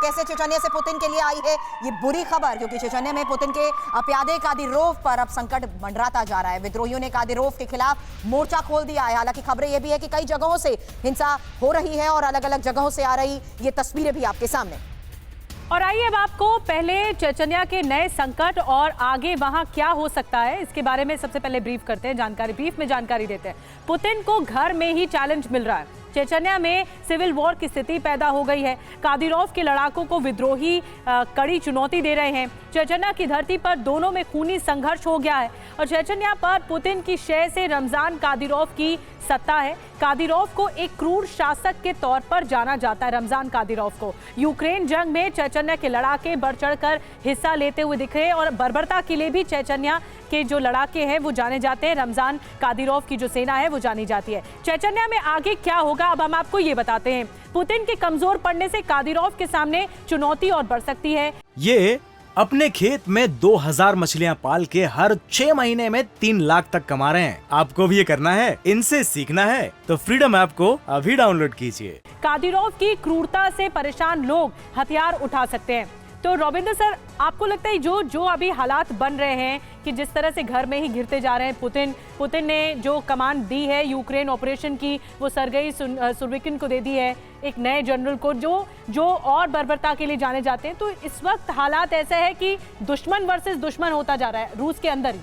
कैसे चेचन्या से पुतिन के लिए आई है ये बुरी खबर, क्योंकि चेचन्या में पुतिन के प्यादे कादिरोव पर अब संकट मंडराता जा रहा है। विद्रोहियों ने कादिरोव के खिलाफ मोर्चा खोल दिया है। हालांकि खबरें यह भी है कि कई जगहों से हिंसा हो रही है और अलग अलग जगहों से आ रही ये तस्वीरें भी आपके सामने। और आइए अब आपको पहले चेचन्या के नए संकट और आगे वहां क्या हो सकता है इसके बारे में सबसे पहले ब्रीफ करते हैं, ब्रीफ में जानकारी देते हैं। पुतिन को घर में ही चैलेंज मिल रहा है। चेचन्या में सिविल वॉर की स्थिति पैदा हो गई है। कादिरोव के लड़ाकों को विद्रोही कड़ी चुनौती दे रहे हैं। चेचन्या की धरती पर दोनों में खूनी संघर्ष हो गया है और चेचन्या पर पुतिन की शय से रमजान कादिरोव की सत्ता है। कादिरोव को एक क्रूर शासक के तौर पर जाना जाता है। रमजान कादिरोव को यूक्रेन जंग में चेचन्या के लड़ाके बढ़ चढ़कर हिस्सा लेते हुए दिख रहे और बर्बरता के लिए भी चेचन्या के जो लड़ाके हैं वो जाने जाते हैं। रमजान कादिरोव की जो सेना है वो जानी जाती है। चेचन्या में आगे क्या होगा अब हम आपको ये बताते हैं। पुतिन के कमजोर पड़ने से कादिरोव के सामने चुनौती और बढ़ सकती है। ये अपने खेत में 2000 मछलियां पाल के हर 6 महीने में 3 लाख तक कमा रहे हैं। आपको भी ये करना है, इनसे सीखना है तो फ्रीडम ऐप को अभी डाउनलोड कीजिए। कादिरोव की क्रूरता से परेशान लोग हथियार उठा सकते हैं। तो रविंद्र सर, आपको लगता है जो अभी हालात बन रहे हैं कि जिस तरह से घर में ही घिरते जा रहे हैं, पुतिन ने जो कमांड दी है यूक्रेन ऑपरेशन की वो सरगेई सुरोविकिन को दे दी है, एक नए जनरल को जो और बर्बरता के लिए जाने जाते हैं। तो इस वक्त हालात ऐसा है कि दुश्मन वर्सेस दुश्मन होता जा रहा है रूस के अंदर ही।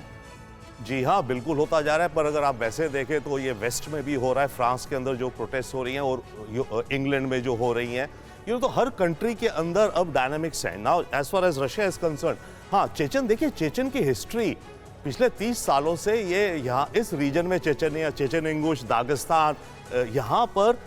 जी हाँ, बिल्कुल होता जा रहा है। पर अगर आप वैसे देखें तो ये वेस्ट में भी हो रहा है, फ्रांस के अंदर जो प्रोटेस्ट हो रही हैं और इंग्लैंड में जो हो रही हैं, ये तो हर कंट्री के अंदर अब डायनामिक्स हैं। Now as far as Russia is concern, हाँ चेचन देखिए, चेचन की हिस्ट्री पिछले 30 सालों से ये यहाँ इस रीजन में चेचनिया, चेचन इंगुश, दागिस्तान, यहाँ पर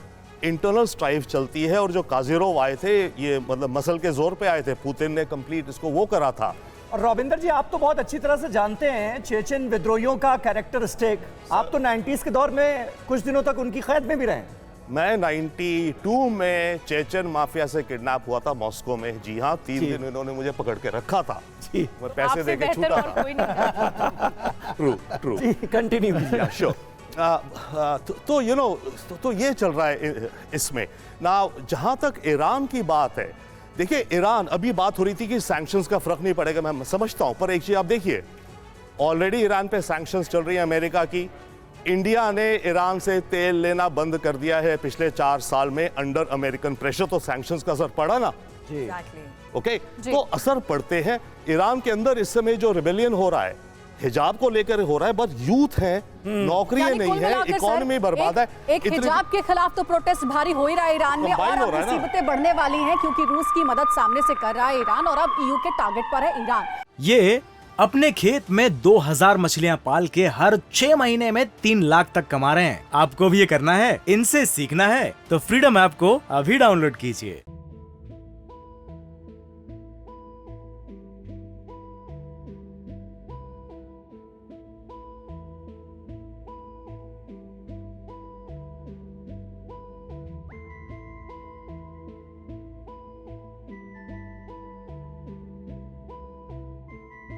इंटरनल स्ट्राइफ चलती है। और जो कादिरोव आए थे ये मतलब मसल के जोर पे आए थे, पुतिन ने कंप्लीट इसको वो करा था। और रविंदर जी, आप तो बहुत अच्छी तरह से जानते हैं चेचन विद्रोहियों का कैरेक्टरिस्टिक। आप तो 90s के दौर में कुछ दिनों तक उनकी कैद में भी रहे। मैं 92 में चेचन माफिया से किडनैप हुआ था मॉस्को में। जी हाँ, 3 दिन इन्होंने मुझे पकड़ के रखा था। जी, मैं पैसे देके छूटा था। True continue. श्योर। तो यू नो, तो ये चल रहा है इसमें ना। जहां तक ईरान की बात है, देखिए ईरान, अभी बात हो रही थी कि सैंक्शंस का फर्क नहीं पड़ेगा, मैं समझता हूं, पर एक चीज आप देखिए, ऑलरेडी ईरान पे सैंक्शंस चल रही है अमेरिका की। इंडिया ने ईरान से तेल लेना बंद कर दिया है पिछले 4 साल में अंडर अमेरिकन प्रेशर। तो सैंक्शंस का असर पड़ा ना। ओके, तो असर पड़ते हैं। ईरान के अंदर इस समय जो रिबेलियन हो रहा है हिजाब को लेकर हो रहा है, बस यूथ है, नौकरियां नहीं है, इकोनॉमी बर्बाद है। एक हिजाब के खिलाफ तो प्रोटेस्ट भारी हो ही रहा है ईरान में, और अब मुसीबतें बढ़ने वाली हैं क्योंकि रूस की मदद सामने से कर रहा है ईरान और अब ईयू के टारगेट पर है ईरान। ये अपने खेत में 2000 मछलियां पाल के हर 6 महीने में 3 लाख तक कमा रहे हैं। आपको भी ये करना है, इनसे सीखना है तो फ्रीडम ऐप को अभी डाउनलोड कीजिए।